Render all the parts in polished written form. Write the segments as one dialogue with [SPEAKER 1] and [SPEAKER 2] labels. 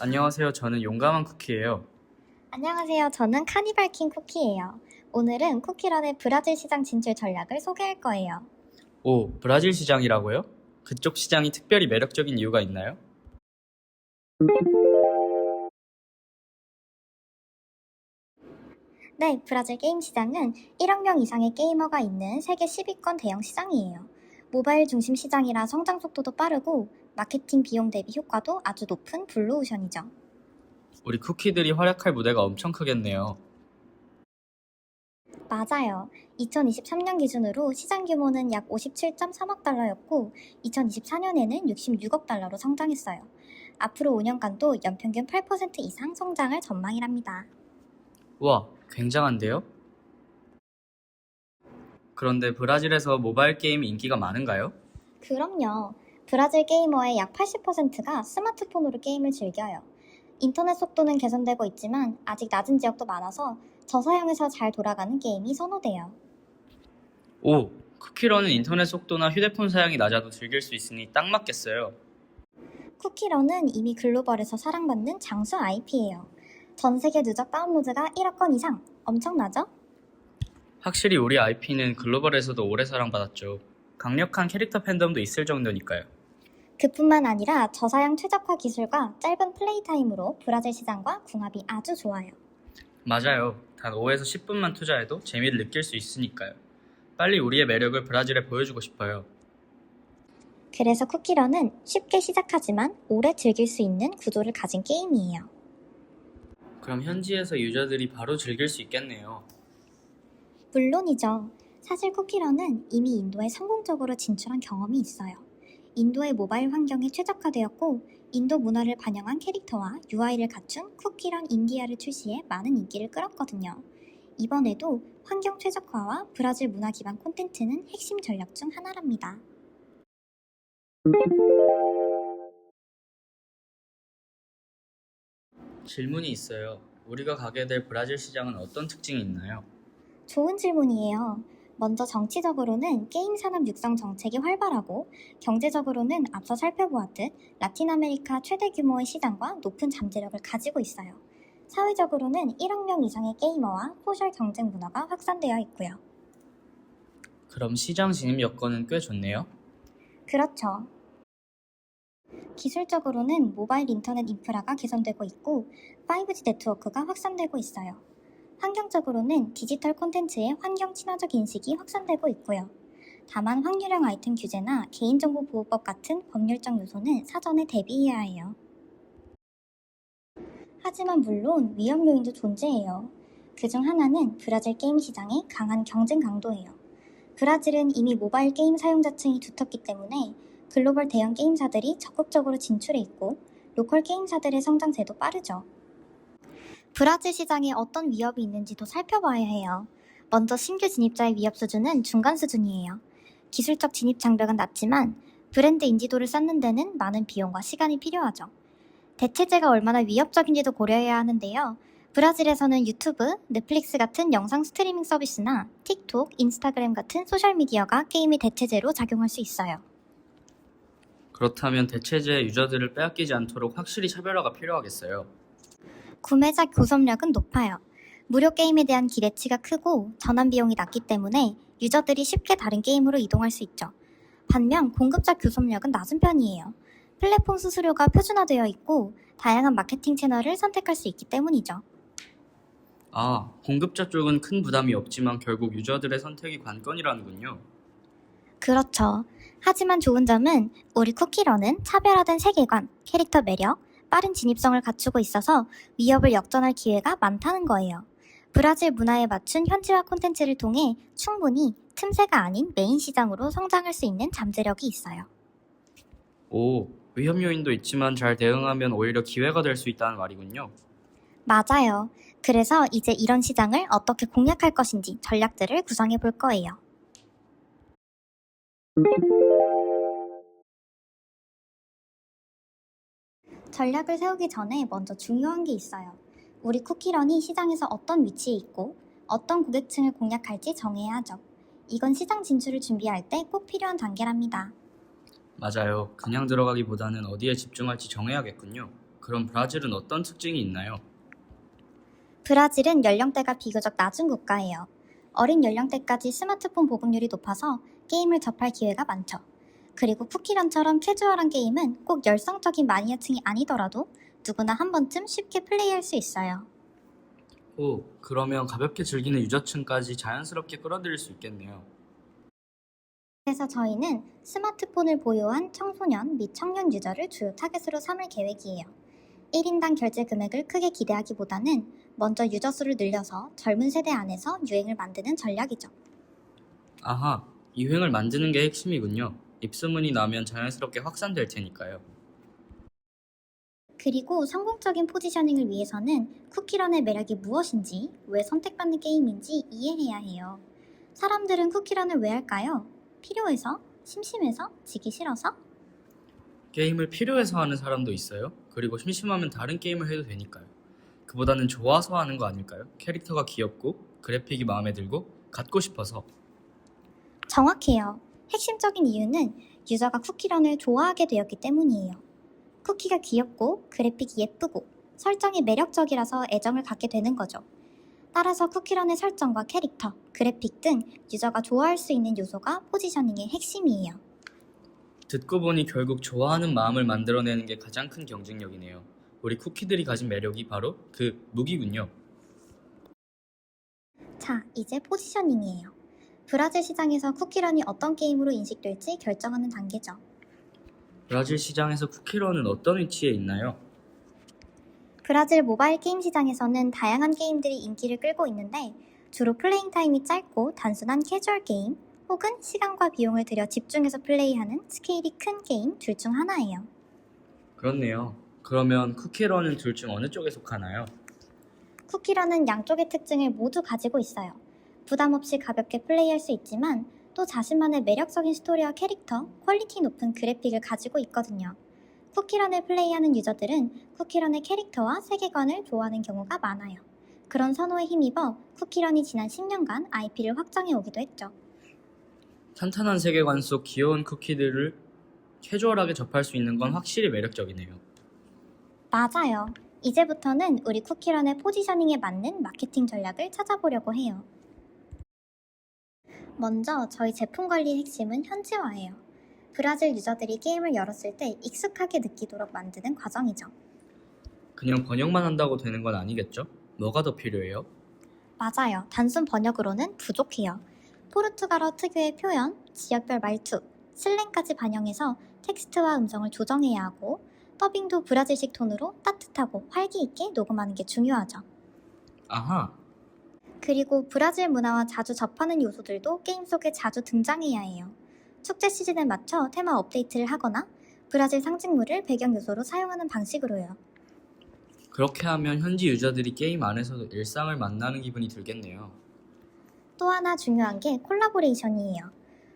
[SPEAKER 1] 안녕하세요. 저는 용감한 쿠키예요.
[SPEAKER 2] 안녕하세요. 저는 카니발킹 쿠키예요. 오늘은 쿠키런의 브라질 시장 진출 전략을 소개할 거예요.
[SPEAKER 1] 오, 브라질 시장이라고요? 그쪽 시장이 특별히 매력적인 이유가 있나요?
[SPEAKER 2] 네, 브라질 게임 시장은 1억 명 이상의 게이머가 있는 세계 10위권 대형 시장이에요. 모바일 중심 시장이라 성장 속도도 빠르고 마케팅 비용 대비 효과도 아주 높은 블루오션이죠.
[SPEAKER 1] 우리 쿠키들이 활약할 무대가 엄청 크겠네요.
[SPEAKER 2] 맞아요. 2023년 기준으로 시장 규모는 약 57.3억 달러였고 2024년에는 66억 달러로 성장했어요. 앞으로 5년간도 연평균 8% 이상 성장을 전망이랍니다.
[SPEAKER 1] 우와, 굉장한데요? 그런데 브라질에서 모바일 게임이 인기가 많은가요?
[SPEAKER 2] 그럼요. 브라질 게이머의 약 80%가 스마트폰으로 게임을 즐겨요. 인터넷 속도는 개선되고 있지만 아직 낮은 지역도 많아서 저사양에서 잘 돌아가는 게임이 선호돼요.
[SPEAKER 1] 오, 쿠키런은 인터넷 속도나 휴대폰 사양이 낮아도 즐길 수 있으니 딱 맞겠어요.
[SPEAKER 2] 쿠키런은 이미 글로벌에서 사랑받는 장수 IP예요. 전 세계 누적 다운로드가 1억 건 이상. 엄청나죠?
[SPEAKER 1] 확실히 우리 IP는 글로벌에서도 오래 사랑받았죠. 강력한 캐릭터 팬덤도 있을 정도니까요.
[SPEAKER 2] 그뿐만 아니라 저사양 최적화 기술과 짧은 플레이 타임으로 브라질 시장과 궁합이 아주 좋아요.
[SPEAKER 1] 맞아요. 단 5에서 10분만 투자해도 재미를 느낄 수 있으니까요. 빨리 우리의 매력을 브라질에 보여주고 싶어요.
[SPEAKER 2] 그래서 쿠키런은 쉽게 시작하지만 오래 즐길 수 있는 구조를 가진 게임이에요.
[SPEAKER 1] 그럼 현지에서 유저들이 바로 즐길 수 있겠네요.
[SPEAKER 2] 물론이죠. 사실 쿠키런은 이미 인도에 성공적으로 진출한 경험이 있어요. 인도의 모바일 환경에 최적화되었고 인도 문화를 반영한 캐릭터와 UI를 갖춘 쿠키런 인디아를 출시해 많은 인기를 끌었거든요. 이번에도 환경 최적화와 브라질 문화 기반 콘텐츠는 핵심 전략 중 하나랍니다.
[SPEAKER 1] 질문이 있어요. 우리가 가게 될 브라질 시장은 어떤 특징이 있나요?
[SPEAKER 2] 좋은 질문이에요. 먼저 정치적으로는 게임 산업 육성 정책이 활발하고 경제적으로는 앞서 살펴보았듯 라틴 아메리카 최대 규모의 시장과 높은 잠재력을 가지고 있어요. 사회적으로는 1억 명 이상의 게이머와 소셜 경쟁 문화가 확산되어 있고요.
[SPEAKER 1] 그럼 시장 진입 여건은 꽤 좋네요.
[SPEAKER 2] 그렇죠. 기술적으로는 모바일 인터넷 인프라가 개선되고 있고 5G 네트워크가 확산되고 있어요. 환경적으로는 디지털 콘텐츠의 환경 친화적 인식이 확산되고 있고요. 다만 확률형 아이템 규제나 개인정보 보호법 같은 법률적 요소는 사전에 대비해야 해요. 하지만 물론 위험 요인도 존재해요. 그중 하나는 브라질 게임 시장의 강한 경쟁 강도예요. 브라질은 이미 모바일 게임 사용자층이 두텁기 때문에 글로벌 대형 게임사들이 적극적으로 진출해 있고 로컬 게임사들의 성장세도 빠르죠. 브라질 시장에 어떤 위협이 있는지도 살펴봐야 해요. 먼저 신규 진입자의 위협 수준은 중간 수준이에요. 기술적 진입 장벽은 낮지만 브랜드 인지도를 쌓는 데는 많은 비용과 시간이 필요하죠. 대체제가 얼마나 위협적인지도 고려해야 하는데요. 브라질에서는 유튜브, 넷플릭스 같은 영상 스트리밍 서비스나 틱톡, 인스타그램 같은 소셜미디어가 게임의 대체제로 작용할 수 있어요.
[SPEAKER 1] 그렇다면 대체제의 유저들을 빼앗기지 않도록 확실히 차별화가 필요하겠어요.
[SPEAKER 2] 구매자 교섭력은 높아요. 무료 게임에 대한 기대치가 크고 전환 비용이 낮기 때문에 유저들이 쉽게 다른 게임으로 이동할 수 있죠. 반면 공급자 교섭력은 낮은 편이에요. 플랫폼 수수료가 표준화되어 있고 다양한 마케팅 채널을 선택할 수 있기 때문이죠.
[SPEAKER 1] 아, 공급자 쪽은 큰 부담이 없지만 결국 유저들의 선택이 관건이라는군요.
[SPEAKER 2] 그렇죠. 하지만 좋은 점은 우리 쿠키런은 차별화된 세계관, 캐릭터 매력, 빠른 진입성을 갖추고 있어서 위협을 역전할 기회가 많다는 거예요. 브라질 문화에 맞춘 현지화 콘텐츠를 통해 충분히 틈새가 아닌 메인 시장으로 성장할 수 있는 잠재력이 있어요.
[SPEAKER 1] 오, 위험 요인도 있지만 잘 대응하면 오히려 기회가 될 수 있다는 말이군요.
[SPEAKER 2] 맞아요. 그래서 이제 이런 시장을 어떻게 공략할 것인지 전략들을 구성해 볼 거예요. 전략을 세우기 전에 먼저 중요한 게 있어요. 우리 쿠키런이 시장에서 어떤 위치에 있고 어떤 고객층을 공략할지 정해야 하죠. 이건 시장 진출을 준비할 때 꼭 필요한 단계랍니다.
[SPEAKER 1] 맞아요. 그냥 들어가기보다는 어디에 집중할지 정해야겠군요. 그럼 브라질은 어떤 특징이 있나요?
[SPEAKER 2] 브라질은 연령대가 비교적 낮은 국가예요. 어린 연령대까지 스마트폰 보급률이 높아서 게임을 접할 기회가 많죠. 그리고 쿠키런처럼 캐주얼한 게임은 꼭 열성적인 마니아층이 아니더라도 누구나 한 번쯤 쉽게 플레이할 수 있어요.
[SPEAKER 1] 오, 그러면 가볍게 즐기는 유저층까지 자연스럽게 끌어들일 수 있겠네요.
[SPEAKER 2] 그래서 저희는 스마트폰을 보유한 청소년 및 청년 유저를 주요 타겟으로 삼을 계획이에요. 1인당 결제 금액을 크게 기대하기보다는 먼저 유저 수를 늘려서 젊은 세대 안에서 유행을 만드는 전략이죠.
[SPEAKER 1] 아하, 유행을 만드는 게 핵심이군요. 입소문이 나면 자연스럽게 확산될 테니까요.
[SPEAKER 2] 그리고 성공적인 포지셔닝을 위해서는 쿠키런의 매력이 무엇인지, 왜 선택받는 게임인지 이해해야 해요. 사람들은 쿠키런을 왜 할까요? 필요해서? 심심해서? 지기 싫어서?
[SPEAKER 1] 게임을 필요해서 하는 사람도 있어요. 그리고 심심하면 다른 게임을 해도 되니까요. 그보다는 좋아서 하는 거 아닐까요? 캐릭터가 귀엽고 그래픽이 마음에 들고 갖고 싶어서.
[SPEAKER 2] 정확해요. 핵심적인 이유는 유저가 쿠키런을 좋아하게 되었기 때문이에요. 쿠키가 귀엽고 그래픽이 예쁘고 설정이 매력적이라서 애정을 갖게 되는 거죠. 따라서 쿠키런의 설정과 캐릭터, 그래픽 등 유저가 좋아할 수 있는 요소가 포지셔닝의 핵심이에요.
[SPEAKER 1] 듣고 보니 결국 좋아하는 마음을 만들어내는 게 가장 큰 경쟁력이네요. 우리 쿠키들이 가진 매력이 바로 그 무기군요.
[SPEAKER 2] 자, 이제 포지셔닝이에요. 브라질 시장에서 쿠키런이 어떤 게임으로 인식될지 결정하는 단계죠.
[SPEAKER 1] 브라질 시장에서 쿠키런은 어떤 위치에 있나요?
[SPEAKER 2] 브라질 모바일 게임 시장에서는 다양한 게임들이 인기를 끌고 있는데 주로 플레잉 타임이 짧고 단순한 캐주얼 게임 혹은 시간과 비용을 들여 집중해서 플레이하는 스케일이 큰 게임 둘 중 하나예요.
[SPEAKER 1] 그렇네요. 그러면 쿠키런은 둘 중 어느 쪽에 속하나요?
[SPEAKER 2] 쿠키런은 양쪽의 특징을 모두 가지고 있어요. 부담 없이 가볍게 플레이할 수 있지만 또 자신만의 매력적인 스토리와 캐릭터, 퀄리티 높은 그래픽을 가지고 있거든요. 쿠키런을 플레이하는 유저들은 쿠키런의 캐릭터와 세계관을 좋아하는 경우가 많아요. 그런 선호에 힘입어 쿠키런이 지난 10년간 IP를 확장해 오기도 했죠.
[SPEAKER 1] 탄탄한 세계관 속 귀여운 쿠키들을 캐주얼하게 접할 수 있는 건 확실히 매력적이네요.
[SPEAKER 2] 맞아요. 이제부터는 우리 쿠키런의 포지셔닝에 맞는 마케팅 전략을 찾아보려고 해요. 먼저 저희 제품 관리의 핵심은 현지화예요. 브라질 유저들이 게임을 열었을 때 익숙하게 느끼도록 만드는 과정이죠.
[SPEAKER 1] 그냥 번역만 한다고 되는 건 아니겠죠? 뭐가 더 필요해요?
[SPEAKER 2] 맞아요. 단순 번역으로는 부족해요. 포르투갈어 특유의 표현, 지역별 말투, 슬랭까지 반영해서 텍스트와 음성을 조정해야 하고 더빙도 브라질식 톤으로 따뜻하고 활기 있게 녹음하는 게 중요하죠.
[SPEAKER 1] 아하,
[SPEAKER 2] 그리고 브라질 문화와 자주 접하는 요소들도 게임 속에 자주 등장해야 해요. 축제 시즌에 맞춰 테마 업데이트를 하거나 브라질 상징물을 배경 요소로 사용하는 방식으로요.
[SPEAKER 1] 그렇게 하면 현지 유저들이 게임 안에서도 일상을 만나는 기분이 들겠네요.
[SPEAKER 2] 또 하나 중요한 게 콜라보레이션이에요.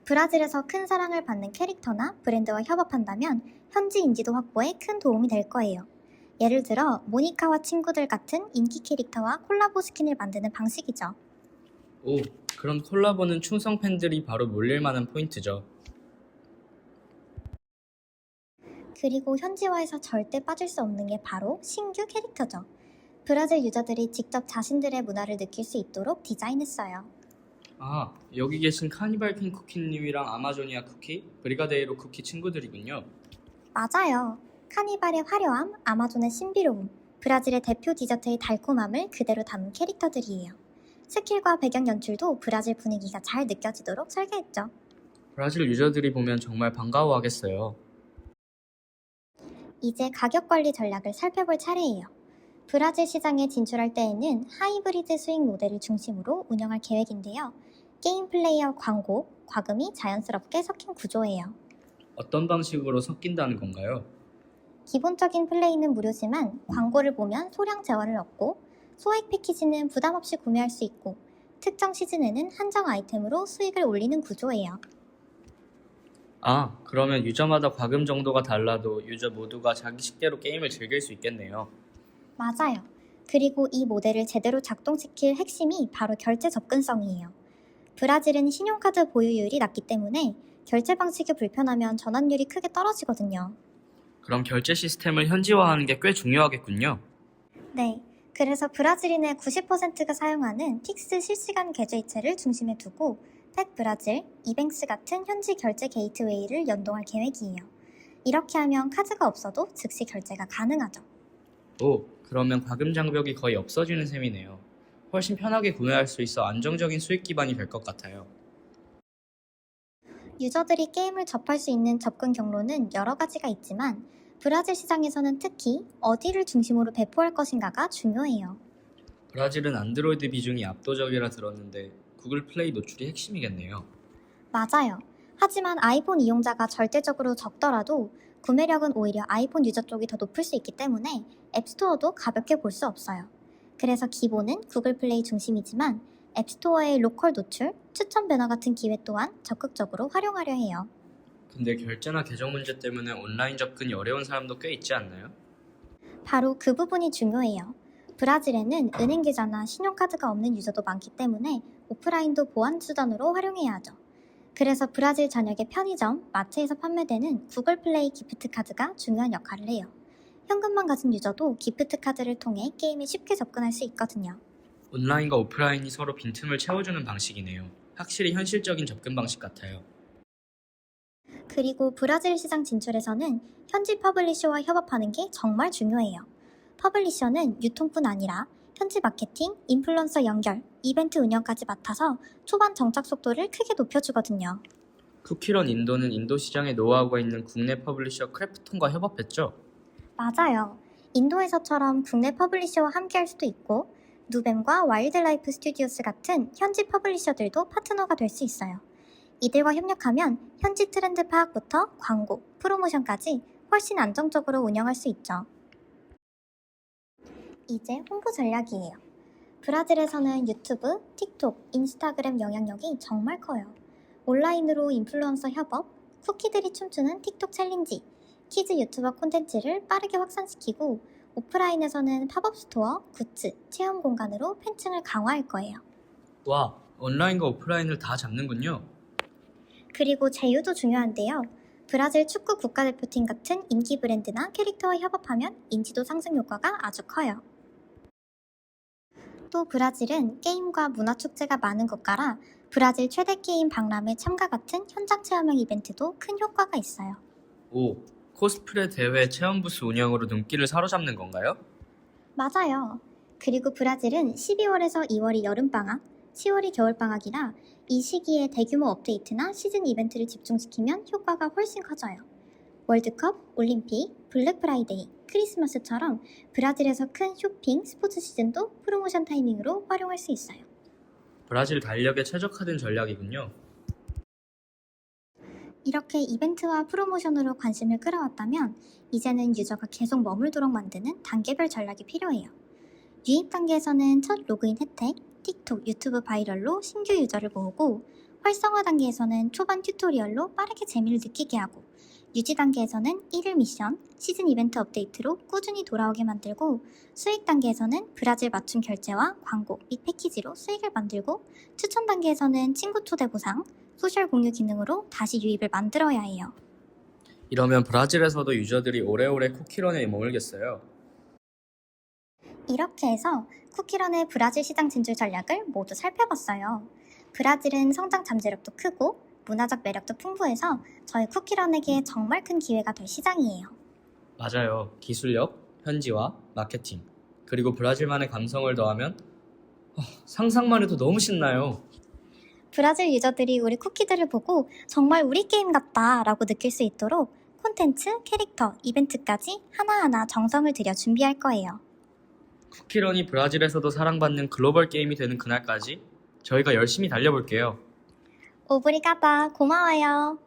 [SPEAKER 2] 브라질에서 큰 사랑을 받는 캐릭터나 브랜드와 협업한다면 현지 인지도 확보에 큰 도움이 될 거예요. 예를 들어 모니카와 친구들 같은 인기 캐릭터와 콜라보 스킨을 만드는 방식이죠.
[SPEAKER 1] 오, 그런 콜라보는 충성 팬들이 바로 몰릴 만한 포인트죠.
[SPEAKER 2] 그리고 현지화에서 절대 빠질 수 없는 게 바로 신규 캐릭터죠. 브라질 유저들이 직접 자신들의 문화를 느낄 수 있도록 디자인했어요.
[SPEAKER 1] 아, 여기 계신 카니발 킹 쿠키님이랑 아마조니아 쿠키, 브리가데이로 쿠키 친구들이군요.
[SPEAKER 2] 맞아요. 카니발의 화려함, 아마존의 신비로움, 브라질의 대표 디저트의 달콤함을 그대로 담은 캐릭터들이에요. 스킬과 배경 연출도 브라질 분위기가 잘 느껴지도록 설계했죠.
[SPEAKER 1] 브라질 유저들이 보면 정말 반가워하겠어요.
[SPEAKER 2] 이제 가격 관리 전략을 살펴볼 차례예요. 브라질 시장에 진출할 때에는 하이브리드 수익 모델을 중심으로 운영할 계획인데요. 게임 플레이어 광고, 과금이 자연스럽게 섞인 구조예요.
[SPEAKER 1] 어떤 방식으로 섞인다는 건가요?
[SPEAKER 2] 기본적인 플레이는 무료지만 광고를 보면 소량 재원을 얻고 소액 패키지는 부담 없이 구매할 수 있고 특정 시즌에는 한정 아이템으로 수익을 올리는 구조예요.
[SPEAKER 1] 아, 그러면 유저마다 과금 정도가 달라도 유저 모두가 자기 식대로 게임을 즐길 수 있겠네요.
[SPEAKER 2] 맞아요. 그리고 이 모델을 제대로 작동시킬 핵심이 바로 결제 접근성이에요. 브라질은 신용카드 보유율이 낮기 때문에 결제 방식이 불편하면 전환율이 크게 떨어지거든요.
[SPEAKER 1] 그럼 결제 시스템을 현지화하는 게 꽤 중요하겠군요.
[SPEAKER 2] 네, 그래서 브라질인의 90%가 사용하는 틱스 실시간 계좌이체를 중심에 두고 택 브라질, 이뱅스 같은 현지 결제 게이트웨이를 연동할 계획이에요. 이렇게 하면 카드가 없어도 즉시 결제가 가능하죠.
[SPEAKER 1] 오, 그러면 과금 장벽이 거의 없어지는 셈이네요. 훨씬 편하게 구매할 수 있어 안정적인 수익 기반이 될 것 같아요.
[SPEAKER 2] 유저들이 게임을 접할 수 있는 접근 경로는 여러 가지가 있지만 브라질 시장에서는 특히 어디를 중심으로 배포할 것인가가 중요해요.
[SPEAKER 1] 브라질은 안드로이드 비중이 압도적이라 들었는데 구글 플레이 노출이 핵심이겠네요.
[SPEAKER 2] 맞아요. 하지만 아이폰 이용자가 절대적으로 적더라도 구매력은 오히려 아이폰 유저 쪽이 더 높을 수 있기 때문에 앱스토어도 가볍게 볼 수 없어요. 그래서 기본은 구글 플레이 중심이지만 앱스토어의 로컬 노출, 추천 배너 같은 기회 또한 적극적으로 활용하려 해요.
[SPEAKER 1] 근데 결제나 계정 문제 때문에 온라인 접근이 어려운 사람도 꽤 있지 않나요?
[SPEAKER 2] 바로 그 부분이 중요해요. 브라질에는 은행 계좌나 신용카드가 없는 유저도 많기 때문에 오프라인도 보안 수단으로 활용해야 하죠. 그래서 브라질 전역의 편의점, 마트에서 판매되는 구글 플레이 기프트 카드가 중요한 역할을 해요. 현금만 가진 유저도 기프트 카드를 통해 게임에 쉽게 접근할 수 있거든요.
[SPEAKER 1] 온라인과 오프라인이 서로 빈틈을 채워주는 방식이네요. 확실히 현실적인 접근 방식 같아요.
[SPEAKER 2] 그리고 브라질 시장 진출에서는 현지 퍼블리셔와 협업하는 게 정말 중요해요. 퍼블리셔는 유통뿐 아니라 현지 마케팅, 인플루언서 연결, 이벤트 운영까지 맡아서 초반 정착 속도를 크게 높여주거든요.
[SPEAKER 1] 쿠키런 인도는 인도 시장에 노하우가 있는 국내 퍼블리셔 크래프톤과 협업했죠?
[SPEAKER 2] 맞아요. 인도에서처럼 국내 퍼블리셔와 함께할 수도 있고 누벤과 와일드라이프 스튜디오스 같은 현지 퍼블리셔들도 파트너가 될 수 있어요. 이들과 협력하면 현지 트렌드 파악부터 광고, 프로모션까지 훨씬 안정적으로 운영할 수 있죠. 이제 홍보 전략이에요. 브라질에서는 유튜브, 틱톡, 인스타그램 영향력이 정말 커요. 온라인으로 인플루언서 협업, 쿠키들이 춤추는 틱톡 챌린지, 키즈 유튜버 콘텐츠를 빠르게 확산시키고 오프라인에서는 팝업 스토어, 굿즈, 체험 공간으로 팬층을 강화할 거예요.
[SPEAKER 1] 와, 온라인과 오프라인을 다 잡는군요.
[SPEAKER 2] 그리고 제휴도 중요한데요. 브라질 축구 국가대표팀 같은 인기 브랜드나 캐릭터와 협업하면 인지도 상승 효과가 아주 커요. 또 브라질은 게임과 문화축제가 많은 국가라 브라질 최대 게임 박람회 참가 같은 현장 체험형 이벤트도 큰 효과가 있어요.
[SPEAKER 1] 오, 코스프레 대회 체험 부스 운영으로 눈길을 사로잡는 건가요?
[SPEAKER 2] 맞아요. 그리고 브라질은 12월에서 2월이 여름방학, 10월이 겨울방학이라 이 시기에 대규모 업데이트나 시즌 이벤트를 집중시키면 효과가 훨씬 커져요. 월드컵, 올림픽, 블랙 프라이데이, 크리스마스처럼 브라질에서 큰 쇼핑, 스포츠 시즌도 프로모션 타이밍으로 활용할 수 있어요.
[SPEAKER 1] 브라질 달력에 최적화된 전략이군요.
[SPEAKER 2] 이렇게 이벤트와 프로모션으로 관심을 끌어왔다면 이제는 유저가 계속 머물도록 만드는 단계별 전략이 필요해요. 유입 단계에서는 첫 로그인 혜택, 틱톡, 유튜브 바이럴로 신규 유저를 모으고 활성화 단계에서는 초반 튜토리얼로 빠르게 재미를 느끼게 하고 유지 단계에서는 1일 미션, 시즌 이벤트 업데이트로 꾸준히 돌아오게 만들고 수익 단계에서는 브라질 맞춤 결제와 광고 및 패키지로 수익을 만들고 추천 단계에서는 친구 초대 보상, 소셜 공유 기능으로 다시 유입을 만들어야 해요.
[SPEAKER 1] 이러면 브라질에서도 유저들이 오래오래 쿠키런에 머물겠어요.
[SPEAKER 2] 이렇게 해서 쿠키런의 브라질 시장 진출 전략을 모두 살펴봤어요. 브라질은 성장 잠재력도 크고 문화적 매력도 풍부해서 저희 쿠키런에게 정말 큰 기회가 될 시장이에요.
[SPEAKER 1] 맞아요. 기술력, 현지화, 마케팅, 그리고 브라질만의 감성을 더하면 상상만 해도 너무 신나요.
[SPEAKER 2] 브라질 유저들이 우리 쿠키들을 보고 정말 우리 게임 같다 라고 느낄 수 있도록 콘텐츠, 캐릭터, 이벤트까지 하나하나 정성을 들여 준비할 거예요.
[SPEAKER 1] 쿠키런이 브라질에서도 사랑받는 글로벌 게임이 되는 그날까지 저희가 열심히 달려볼게요.
[SPEAKER 2] 오브리가다 고마워요.